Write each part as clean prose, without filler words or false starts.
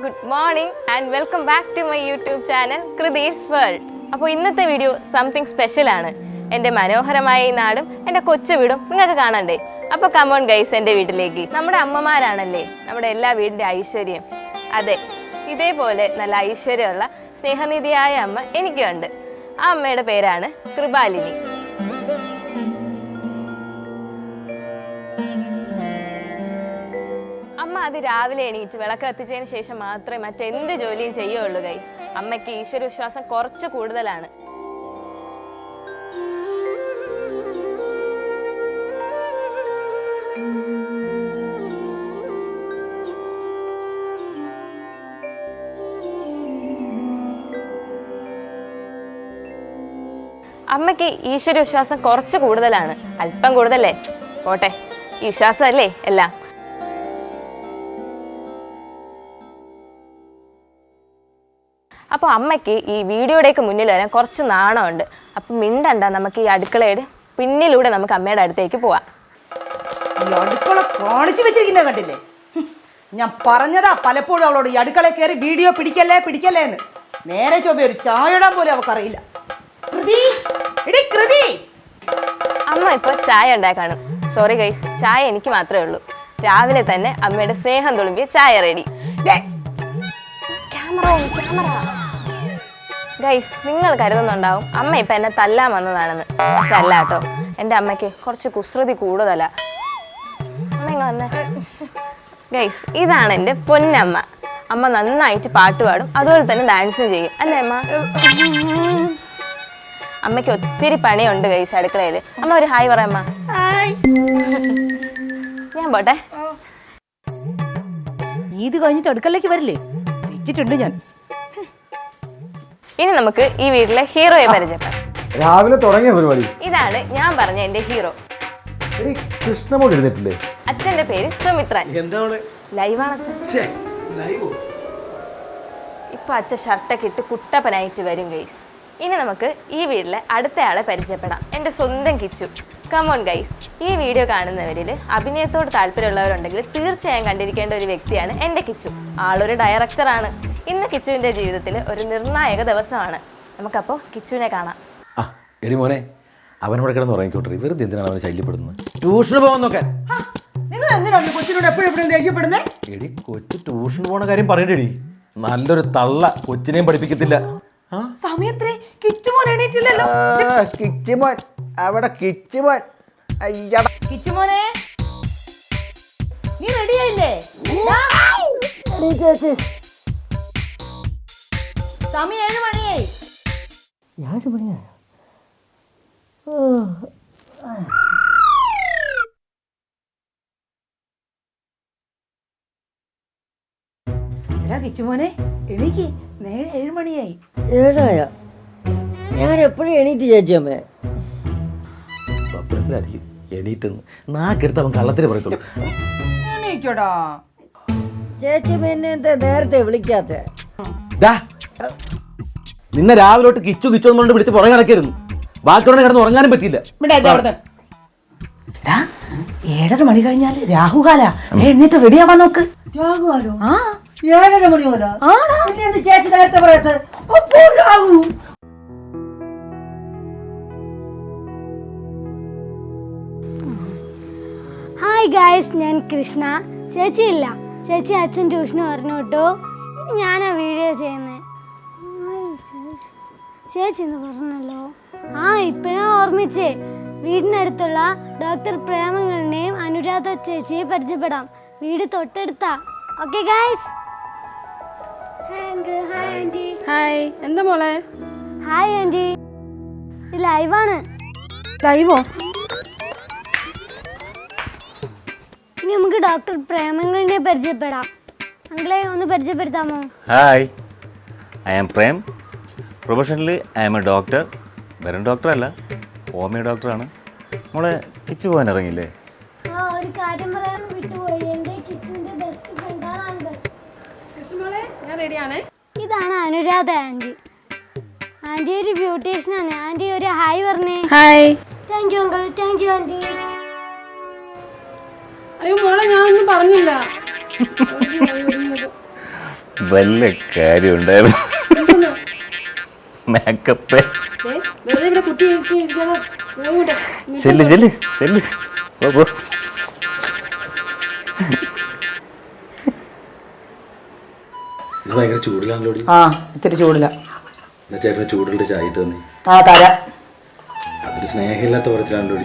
good morning and welcome back to my YouTube channel Kriti's World. അപ്പോൾ ഇന്നത്തെ video something special ആണ്. എൻ്റെ മനോഹരമായ ഈ നാടും എൻ്റെ കൊച്ചു വീടും നിങ്ങൾക്ക് കാണണ്ടേ? അപ്പോൾ കമോൺ ഗൈസ്, എൻ്റെ വീട്ടിലേക്ക്. നമ്മുടെ അമ്മമാരാണല്ലേ നമ്മുടെ എല്ലാ വീടിൻ്റെ ഐശ്വര്യം. അതെ, ഇതേപോലെ നല്ല ഐശ്വര്യമുള്ള സ്നേഹനിധിയായ അമ്മ എനിക്കുണ്ട്. ആ അമ്മയുടെ പേരാണ് കൃപാലിനി. അമ്മ അത് രാവിലെ എണീറ്റ് വിളക്ക് കത്തിച്ചതിന് ശേഷം മാത്രമേ മറ്റെന്ത് ജോലിയും ചെയ്യുള്ളൂ ഗൈസ്. അമ്മയ്ക്ക് ഈശ്വര വിശ്വാസം കുറച്ച് കൂടുതലാണ്. അമ്മയ്ക്ക് ഈശ്വര വിശ്വാസം കുറച്ച് കൂടുതലാണ്. അല്പം കൂടുതലേ പോട്ടെ, വിശ്വാസമല്ലേ എല്ലാം. അപ്പോൾ അമ്മയ്ക്ക് ഈ വീഡിയോയുടെയൊക്കെ മുന്നിൽ വരാൻ കുറച്ച് നാണമുണ്ട്. അപ്പം മിണ്ടണ്ട, നമുക്ക് ഈ അടുക്കളയുടെ പിന്നിലൂടെ നമുക്ക് അമ്മയുടെ അടുത്തേക്ക് പോവാം. ഈ അടുക്കള കാണിച്ചു വെച്ചിരിക്കുന്ന കണ്ടില്ലേ? ഞാൻ പറഞ്ഞതാ പലപ്പോഴും അവളോട് ഈ അടുക്കള കയറി വീഡിയോ പിടിക്കല്ലേ പിടിക്കല്ലേ എന്ന്. നേരെ ചൊവ്വ ഒരു ചായ ഇടാൻ പോലും അവക്കറിയില്ല. അമ്മ ഇപ്പോൾ ചായ ഉണ്ടാക്കാണ്. സോറി ഗൈസ്, ചായ എനിക്ക് മാത്രമേ ഉള്ളൂ. രാവിലെ തന്നെ അമ്മയുടെ സ്നേഹം തുളുമ്പിയ ചായ റെഡി. ഗൈസ്, നിങ്ങൾ കരുതുന്നുണ്ടാവും അമ്മ ഇപ്പം എന്നെ തല്ലാൻ വന്നതാണെന്ന്. പക്ഷെ അല്ല കേട്ടോ, എൻ്റെ അമ്മയ്ക്ക് കുറച്ച് കുസൃതി കൂടുതലാ. അമ്മ ഇങ്ങ് വന്നേ. ഗൈസ്, ഇതാണ് എൻ്റെ പൊന്നമ്മ. അമ്മ നന്നായിട്ട് പാട്ട് പാടും, അതുപോലെ തന്നെ ഡാൻസും ചെയ്യും. അല്ലേ അമ്മ? അമ്മയ്ക്ക് ഒത്തിരി പണിയുണ്ട് ഗൈസ് അടുക്കളയിൽ. അമ്മ ഒരു ഹായ് പറയാമ്മ. ഞാൻ പോട്ടെ. ഇത് കഴിഞ്ഞിട്ട് അടുക്കളയിലേക്ക് വരില്ലേ? വെച്ചിട്ടുണ്ട് ഞാൻ. ഇനി നമുക്ക് ഈ വീട്ടിലെ ഹീറോയെ പരിചയപ്പെടാം. രാവിലെ തുടങ്ങിയ പരിപാടി. ഇതാണ് ഞാൻ പറഞ്ഞ എന്റെ ഹീറോ. കൃഷ്ണമോട് എഴുന്നേറ്റില്ലേ? അച്ഛന്റെ പേര് സുമിത്രൻ. ലൈവാണ് അച്ഛൻ. ഇപ്പൊ അച്ഛൻ ഷർട്ടൊക്കെ ഇട്ട് കുട്ടപ്പനായിട്ട് വരും ഗൈസ്. ഇനി നമുക്ക് ഈ വീട്ടിലെ അടുത്തയാളെ പരിചയപ്പെടാം. എൻ്റെ സ്വന്തം കിച്ചു. കമോൺ ഗൈസ്, ഈ വീഡിയോ കാണുന്നവരിൽ അഭിനയത്തോട് താല്പര്യമുള്ളവരുണ്ടെങ്കിൽ തീർച്ചയായും കണ്ടിരിക്കേണ്ട ഒരു വ്യക്തിയാണ് എൻ്റെ കിച്ചു. ആളൊരു ഡയറക്ടറാണ്. ഇന്ന് കിച്ചുവിൻ്റെ ജീവിതത്തിൽ ഒരു നിർണായക ദിവസമാണ്. നമുക്കപ്പോൾ കിച്ചുവിനെ കാണാം. എടി മോനെ, അവനോട് കിടന്ന് ഉറങ്ങിക്കോട്ടെ. വെറുതെ എന്തിനാണ് അവനെ ശല്യപ്പെടുന്നത്? ട്യൂഷന് പോകാൻ നോക്കാൻ. നിങ്ങൾ എന്തിനാണ് കൊച്ചിനോട് എപ്പോഴും ദേഷ്യപ്പെടുന്നത്? എടി, കൊച്ചു ട്യൂഷൻ പോണ കാര്യം പറയണ്ടേടി. നല്ലൊരു തള്ള കൊച്ചിനെയും പഠിപ്പിക്കത്തില്ല. സമയത്രേ കിച്ചുമോൻ എണീറ്റില്ലല്ലോ. കിച്ചുമോൻ അവിടെ, കിച്ചുമോൻ. കിച്ചുമോനെ, നീ റെഡിയായില്ലേ? സമയം 7 മണിയായി. 7 മണിയായോ? എടാ കിച്ചുമോനെ, എണീക്ക്. നേരെ 7 മണിയായി. 7 ഞാൻ എപ്പോഴും എണീറ്റ് ചേച്ചിയമ്മേ. സ്വപ്നത്തിലായിരിക്കും എണീറ്റെന്ന്. നാക്കെടുത്ത് അവൻ കള്ളത്തിന് പറയത്തുള്ളൂ. എണീക്കടാ. ചേച്ചിയമ്മ എന്നെ എന്താ നേരത്തെ വിളിക്കാത്ത? നിന്നെ രാവിലെ തൊട്ട് കിച്ചു കിച്ചു എന്നുകൊണ്ട് വിളിച്ച് പുറകെ നടക്കരുന്നു. ബാക്കിയോടെ കിടന്ന് ഉറങ്ങാനും പറ്റിയില്ല. 7:30 മണി കഴിഞ്ഞാൽ രാഹുകാല. എന്നിട്ട് റെഡിയാവാൻ നോക്ക്. രാഹുകാലോ? 7:30 മണി പോലെ ചേച്ചി നേരത്തെ പറയത്ത്. ഹായ് ഗായ്സ്, ഞാൻ കൃഷ്ണ. ചേച്ചി ഇല്ല, ചേച്ചി അച്ഛൻ ട്യൂഷന് പറഞ്ഞു കേട്ടോ. ഞാനാ വീഡിയോ ചെയ്യുന്നത്. ചേച്ചി എന്ന് പറഞ്ഞല്ലോ. ഇപ്പഴാ ഓർമ്മിച്ചേ. വീടിനടുത്തുള്ള ഡോക്ടർ പ്രേമങ്ങളിനെയും അനുരാധ ചേച്ചിയെ പരിചയപ്പെടാം. വീട് തൊട്ടടുത്താ. Okay guys. ഹായ്. എന്താ മോളെ? Hi aunty. ലൈവാണ്. ലൈവോ? ഇനി നമുക്ക് ഡോക്ടർ പ്രേമങ്ങളിനെ പരിചയപ്പെടാം. അങ്കിളെ ഒന്ന് പരിചയപ്പെടുത്താമോ? Hi, I am Prem. Professionally I am a doctor. വെറും ഡോക്ടറല്ല, ഹോമിയോ ഡോക്ടറാണ്. മോളെ കിച്ചു പോകാൻ ഇറങ്ങിയില്ലേ? ഒരു കാര്യം പറയാൻ വിട്ടുപോയി. എൻ്റെ കിച്ചുവിൻ്റെ ബെസ്റ്റ് ഫ്രണ്ടാണ് അങ്കിൾ. ഞാൻ റെഡിയാണ്. ഇതാണ് അനുരാധ ആൻറ്റി. ആൻറ്റി ഒരു ബ്യൂട്ടീഷ്യനാണ്. ആൻറ്റി ഒരു ഹായ് പറഞ്ഞേ. Hi. Thank you uncle. Thank you aunty. അയ്യോ മോളെ, ഞാൻ ഒന്നും പറഞ്ഞില്ല. വല്ല കാര്യം ഉണ്ടായിരുന്നു. മേക്കപ്പ് വെറുതെ ഇവിടെ കുട്ടി ചെല്ല് ചെല്ല് ചെല്ല്. പോ. ഇത് ഭയങ്കര ചൂടിലാണല്ലോ. ആ ഇത്തിരി ചൂടില്ല. എന്നാ ചേട്ടന് ചൂടുള്ള ചായ ഇട്ട് തന്നെ. ആ തരാം. അതൊരു സ്നേഹമില്ലാത്ത പറച്ചിലാണല്ലോ.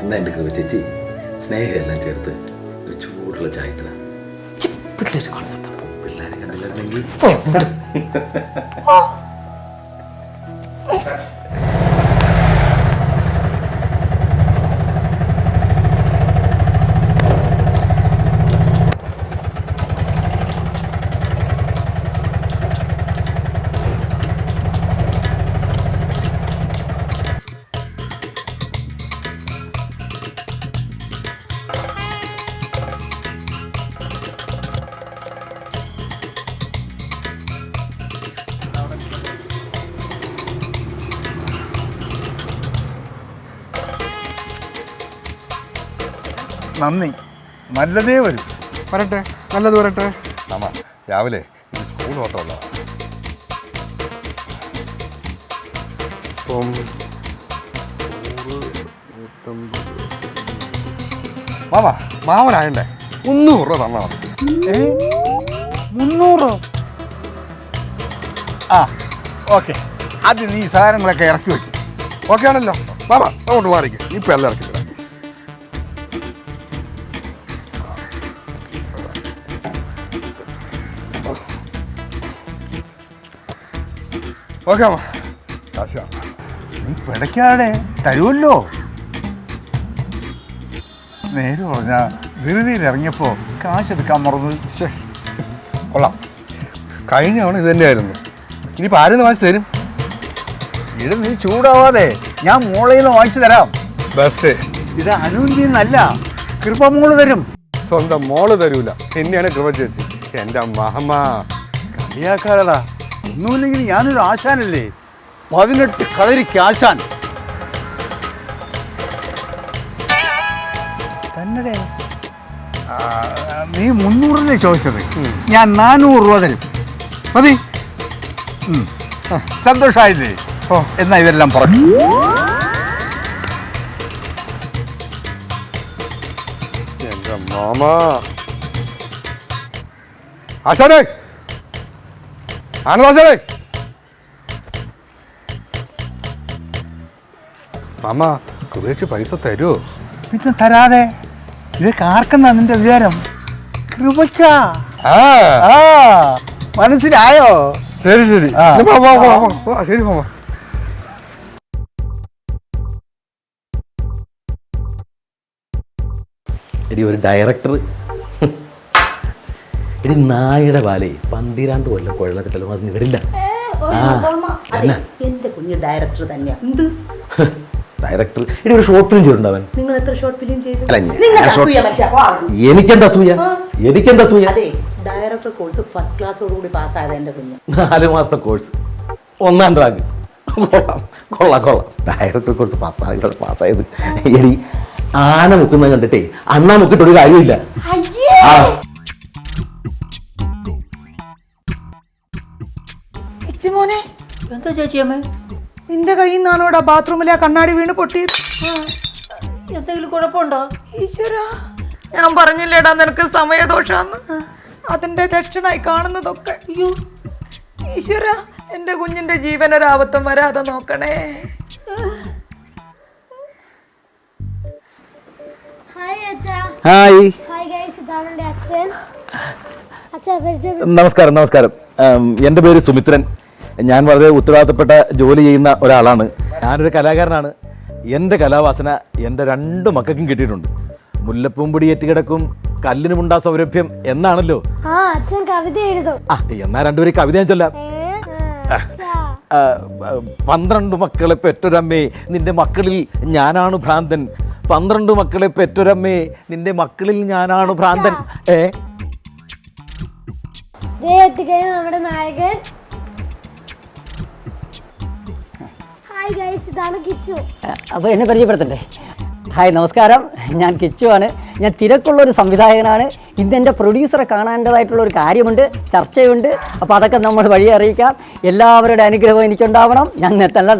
എന്നാ എൻ്റെ കൃപ ചേച്ചി സ്നേഹമെല്ലാം ചേർത്ത് ഒരു ചൂടുള്ള ചായ ഇട്ടതാ. പിള്ളേരെ കണ്ടില്ലായിരുന്നെങ്കിൽ നന്ദി, നല്ലതേ വരും. വരട്ടെ, നല്ലത് വരട്ടെ. നമ്മ രാവിലെ ഇത് സ്കൂൾ ഓട്ടമല്ല. മാമനായണ്ടേ 300 രൂപ തന്നാ മതി. 300? ആ ഓക്കെ. അത് നീ സാധനങ്ങളൊക്കെ ഇറക്കി വെക്കും. ഓക്കെ ആണല്ലോ മാമ? അങ്ങോട്ട് മാറിക്കും. ഇപ്പം എല്ലാം ഇറക്കി തരാം. ഓക്കെ അമ്മ. കാശാ നീ പിടയ്ക്കാടെ തരുമല്ലോ. നേരെ പറഞ്ഞാൽ ധൃതിയിൽ ഇറങ്ങിയപ്പോൾ കാശെടുക്കാൻ മറന്നു. കൊള്ളാം, കഴിഞ്ഞ തവണ ഇത് തന്നെയായിരുന്നു. ഇനിയിപ്പോൾ ആരെന്ന് വാങ്ങിച്ചു തരും? ഇത് നീ ചൂടാവാതെ ഞാൻ മോളയിൽ നിന്ന് വാങ്ങിച്ചു തരാം. ബെസ്റ്റ്. ഇത് അനുവിൻ്റെന്നല്ല, കൃപമോള് തരും. സ്വന്തം മോള് തരൂല, എന്നെയാണ് കൃപ ചേച്ചി. എൻ്റെ മഹമ്മ കളിയാക്കാതടാ. ഒന്നുമില്ലെങ്കിൽ ഞാനൊരു ആശാനല്ലേ, 18 കളരിക്ക് ആശാൻ. തന്നെ നീ 300 ചോദിച്ചത്, ഞാൻ 400 രൂപ തരും. മതി? സന്തോഷമായില്ലേ? ഓ എന്നാ ഇതെല്ലാം പറഞ്ഞു. എൻ്റെ മാമ ആശാനേ, ആനവാസേ, മാമ കൃപേച്ച് പൈസ തരുമോ? പിന്നെ തരാതെ. ഇതൊക്കെ ആർക്കെന്നാ നിന്റെ വിചാരം? കൃപയ്ക്കാ. മനസ്സിലായോ? ശരി ശരി ശരി മാമ. എടി ഒരു ഡയറക്ടർ എടി നായയുടെ പാലേ 12 കൊല്ലം കുഴലത്തിട്ടല്ലോ അത് വരില്ല. എന്റെ കുഞ്ഞ് ഡയറക്ടർ തന്നെയാ. എന്ത് ഡയറക്ടർ എടി ഒരു ഷോർട്ട് ഫിലിം ചെയ്തിട്ടുണ്ടാവൻ. നിങ്ങൾ എത്ര ഷോർട്ട് ഫിലിം ചെയ്തു? എനിക്കെന്താ സൂയ? എനിക്കെന്താ സൂയ? അതെ, ഡയറക്ടർ കോഴ്സ് ഫസ്റ്റ് ക്ലാസ്സോടുകൂടി പാസ്സായത് എന്റെ കുഞ്ഞ്. 4 മാസത്തെ കോഴ്സ്, 1ാം റാങ്ക്. കൊള്ളാം കൊള്ളാം. ഡയറക്ടർ കോഴ്സ് പാസ്സായത്. എടി ആന മുക്കുന്നത് കണ്ടിട്ടേ അണ്ണാ മുക്കിട്ടൊരു കാര്യമില്ല. മോനെ എന്താ ചേച്ചിയമ്മ? നിന്റെ കയ്യിൽ നിന്നാണോടാ ബാത്റൂമിലെ ആ കണ്ണാടി വീണ് പൊട്ടിയത്? എന്തെങ്കിലും കുഴപ്പമുണ്ടോ? ഈശ്വരാ, ഞാൻ പറഞ്ഞില്ലേടാ നിനക്ക് സമയദോഷാന്ന്. അതിന്റെ ലക്ഷണമായി കാണുന്നതൊക്കെ. അയ്യോ ഈശ്വര, എന്റെ കുഞ്ഞിന്റെ ജീവനൊരാപത്തം വരാതെ നോക്കണേ. ഹായ്, നമസ്കാരം. നമസ്കാരം. എൻ്റെ പേര് സുമിത്രൻ. ഞാൻ വളരെ ഉത്തരവാദിത്തപ്പെട്ട ജോലി ചെയ്യുന്ന ഒരാളാണ്. ഞാനൊരു കലാകാരനാണ്. എൻ്റെ കലാവാസന എൻ്റെ 2 മക്കൾക്കും കിട്ടിയിട്ടുണ്ട്. മുല്ലപ്പൂമ്പൊടിയേറ്റ് കിടക്കും കല്ലിനുമുണ്ടാ സൗരഭ്യം എന്നാണല്ലോ. എന്നാ 2 പേര് കവിത ഞാൻ ചൊല്ലാം. 12 മക്കളെ പെറ്റൊരമ്മേ നിന്റെ മക്കളിൽ ഞാനാണ് ഭ്രാന്തൻ. 12 മക്കളെ പെറ്റൊരമ്മേ നിന്റെ മക്കളിൽ ഞാനാണ് ഭ്രാന്തൻ. നമ്മുടെ നായകൻ. ഹായ് ഗൈസ്, ഇതാണ് കിച്ചു. അപ്പോൾ എന്നെ പരിചയപ്പെടുത്തണ്ടേ? ഹായ്, നമസ്കാരം. ഞാൻ കിച്ചു ആണ്. ഞാൻ തിരക്കുള്ളൊരു സംവിധായകനാണ്. ഇന്ന് എൻ്റെ പ്രൊഡ്യൂസറെ കാണേണ്ടതായിട്ടുള്ളൊരു കാര്യമുണ്ട്, ചർച്ചയുണ്ട്. അപ്പോൾ അതൊക്കെ നമ്മൾ വഴി അറിയിക്കാം. എല്ലാവരുടെ അനുഗ്രഹം എനിക്കുണ്ടാവണം. ഞാൻ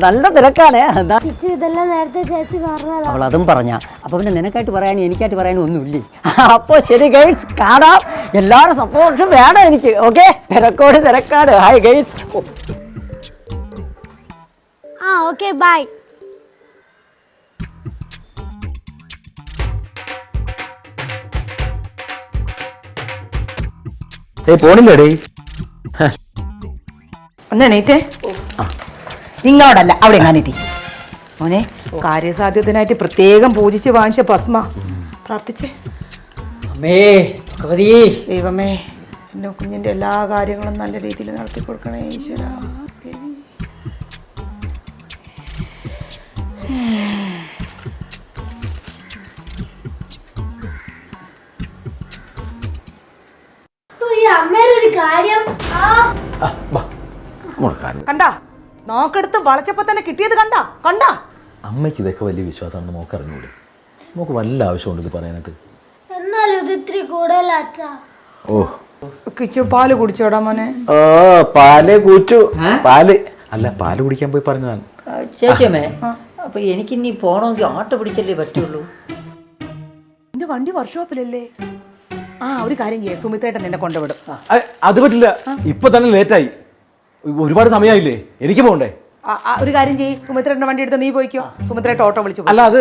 നല്ല തിരക്കാണ്. എന്താ കിച്ചു ഇതെല്ലാം നേരത്തെ ചേച്ചി പറഞ്ഞതാ. അവൾ അതും പറഞ്ഞ. അപ്പോൾ പിന്നെ നിനക്കായിട്ട് പറയാനും എനിക്കായിട്ട് പറയാനും ഒന്നുമില്ലേ? അപ്പോൾ ശരി ഗൈസ്, കാണാം. എല്ലാവരും സപ്പോർട്ടും വേണം എനിക്ക്. ഓക്കെ, തിരക്കാണ്. Hi guys. ആ ഓക്കെ ബൈ. പോണില്ലേടേ? ഒന്ന് എണീറ്റേ. നിങ്ങളോടല്ല, അവിടെ എങ്ങാനിട്ടി മോനെ. കാര്യസാധ്യത്തിനായിട്ട് പ്രത്യേകം പൂജിച്ച് വാങ്ങിച്ച ഭസ്മ പ്രാർത്ഥിച്ചേ. അമ്മേ ഭഗവതി, ദൈവമേ, എൻ്റെ കുഞ്ഞിൻ്റെ എല്ലാ കാര്യങ്ങളും നല്ല രീതിയിൽ നടത്തി കൊടുക്കണേ ഈശ്വര. ഈ അമ്മേടെ ഒരു കാര്യം കണ്ടാ, നോക്കെടുത്ത് വളച്ചപ്പോ തന്നെ കിട്ടിയത് കണ്ടാ. അമ്മയ്ക്ക് ഇതൊക്കെ വലിയ വിശ്വാസമാണെന്ന് മോക്ക് അറിഞ്ഞൂടെ? മോക്ക് വല്ല ആവശ്യമുണ്ട് ഇത് പറയാനായിട്ട്? എന്നാലും ഇത് ഇത്തിരി കൂടുതലാ അച്ഛാ. ഓ കിച്ചു പാല് കുടിച്ചോടാ മോനെ. ഓ പാല് കുടിച്ചു. പാല് കുടിക്കാൻ പോയി പറഞ്ഞതാണ്. ചേച്ചിയമ്മേ, അപ്പൊ എനിക്കിനി പോണമെങ്കിൽ ഓട്ടോ പിടിച്ചല്ലേ പറ്റുള്ളൂ? എന്റെ വണ്ടി വർക്ക്ഷോപ്പിലല്ലേ? ആ, ഒരു കാര്യം ചെയ്യാം, സുമിത്രേട്ടൻ നിന്നെ കൊണ്ടുവിടും. അത് പറ്റില്ല, ഇപ്പൊ തന്നെ ലേറ്റായി. ഒരുപാട് സമയമായില്ലേ, എനിക്ക് പോകണ്ടേ? ഒരു കാര്യം ചെയ്യ്, സുമിത്രേട്ടൻ്റെ വണ്ടി എടുത്ത് നീ പോയിക്കോ. സുമിത്രേട്ട ഓട്ടോ വിളിച്ചു. അല്ല, അത്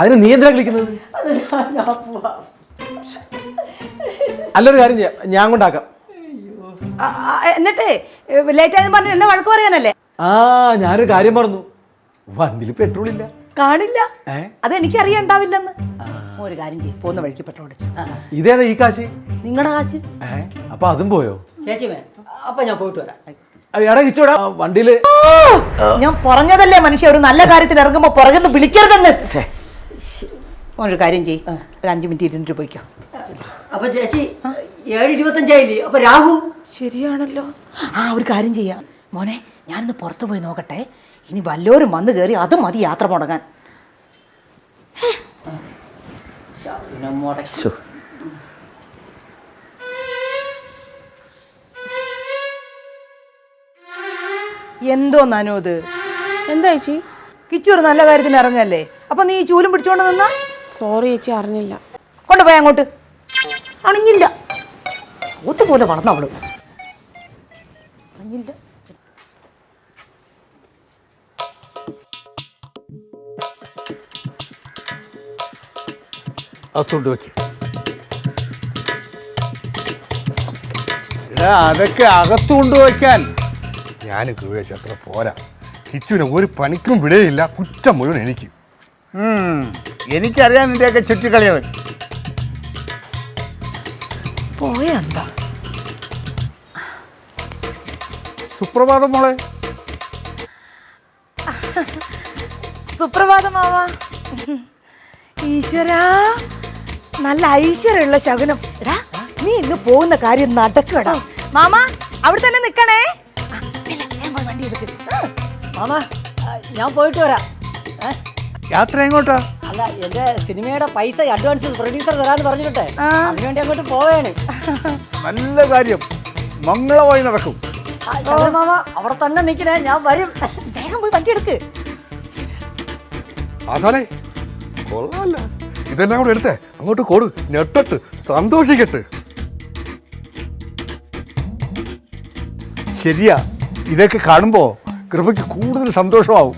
അതിന് നീ എന്തിനാ കളിക്കുന്നത്? അല്ലൊരു കാര്യം ചെയ്യാം, ഞാൻ കൊണ്ടാക്കാം. എന്നിട്ടേ ലേറ്റായെന്ന് പറഞ്ഞ് എന്നെ വഴക്ക് പറയാനല്ലേ? ഞാനൊരു കാര്യം പറഞ്ഞു, വണ്ടിയിൽ പെട്രോൾ ഇല്ല. കാണില്ല, അതെനിക്കറിയണ്ടാവില്ലെന്ന്. ഒരു കാര്യം ചെയ്യും, പോകുന്ന വഴിക്ക് പെട്രോൾ അടിച്ചു. ഇതേതാ ഈ കാശ്? നിങ്ങളുടെ കാശ്. അപ്പൊ അതും പോയോ? ചേച്ചിയമ്മേ, അപ്പൊ ഞാൻ പോയിട്ട് വരാം. എടാ കിച്ചോടാ, വണ്ടിയില് ഞാൻ പറഞ്ഞതല്ലേ മനുഷ്യ, ഒരു നല്ല കാര്യത്തിന് ഇറങ്ങുമ്പോ പുറകുന്ന് വിളിക്കരുതെന്ന്. ഒരു കാര്യം ചെയ്യ്, ഒരു 5 മിനിറ്റ് ഇരുന്നിട്ട് പോയിക്കോ. അപ്പൊ ചേച്ചി 7:25 അപ്പൊ രാഹു ശരിയാണല്ലോ. ഒരു കാര്യം ചെയ്യാം മോനെ, ഞാനിന്ന് പുറത്തു പോയി നോക്കട്ടെ. ഇനി വല്ലോരും വന്ന് കയറി അത് മതി യാത്ര മുടങ്ങാൻ. എന്തോ നനു ഇത്? എന്താ ചേച്ചി? കിച്ചു ഒരു നല്ല കാര്യത്തിന് ഇറങ്ങല്ലേ, അപ്പൊ നീ ചൂലും പിടിച്ചോണ്ട് നിന്നാ? സോറി ചേച്ചി, അറിഞ്ഞില്ല. കൊണ്ടുപോയി അങ്ങോട്ട്. അണിഞ്ഞില്ല, ഒത്തുപോലെ വളർന്നവള്. അണിഞ്ഞില്ല. അകത്തോണ്ട് വെക്ക്. അതൊക്കെ അകത്തു കൊണ്ടുവയ്ക്കാൻ ഞാൻ ഉപയോഗിച്ച അത്ര പോരാ. കിച്ചുവിനെ ഒരു പണിക്കും വിടയില്ല, കുറ്റം മുഴുവൻ എനിക്ക്. എനിക്കറിയാം നിന്റെയൊക്കെ ചുറ്റിക്കളികൾ. പോയെന്താ? സുപ്രഭാതം മോളെ. സുപ്രഭാതം മാവാ. ഈശ്വരാ, നല്ല ഐശ്വര്യമുള്ള ശകുനം. എടാ, നീ ഇന്ന് പോകുന്ന കാര്യം നടക്കടാ. മാമ അവിടെ തന്നെ നിക്കണേ. വണ്ടി എടുക്ക്. മാമ, ഞാൻ പോയിട്ട് വരാം. യാത്ര എങ്ങോട്ടാ? അല്ല, എന്റെ സിനിമയുടെ പൈസ അഡ്വാൻസ് പ്രൊഡ്യൂസർ തരാന്ന് പറഞ്ഞിട്ടെ, അതിനുവേണ്ടി അങ്ങോട്ട് പോവേണ്. നല്ല കാര്യം, മംഗളമായി നടക്കും. മാമ അവിടെ തന്നെ നിൽക്കണേ, ഞാൻ വരും. വേഗം പോയി വണ്ടി എടുക്ക്. ആസാനേ, കൊള്ളാല്ല. ഇതെല്ലാം കൂടെ എടുത്തേ അങ്ങോട്ട് കൊടു, ഞെട്ടട്ട് സന്തോഷിക്കട്ടെ. ശരിയാ, ഇതൊക്കെ കാണുമ്പോ കൃപയ്ക്ക് കൂടുതൽ സന്തോഷമാവും.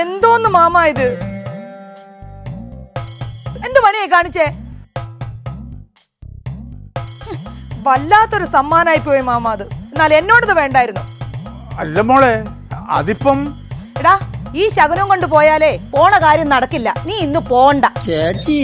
എന്തോന്ന് മാമ ഇത്? എന്ത് പണിയായി കാണിച്ചേ? വല്ലാത്തൊരു സമ്മാനായി പോയി മാമ അത്. എന്നാൽ എന്നോടത് വേണ്ടായിരുന്നു. അല്ല മോളെ, അതിപ്പം എടാ, ഈ ശകുനം കൊണ്ട് പോയാലേ പോണ കാര്യം നടക്കില്ല. നീ ഇന്ന് പോണ്ട. ചേച്ചി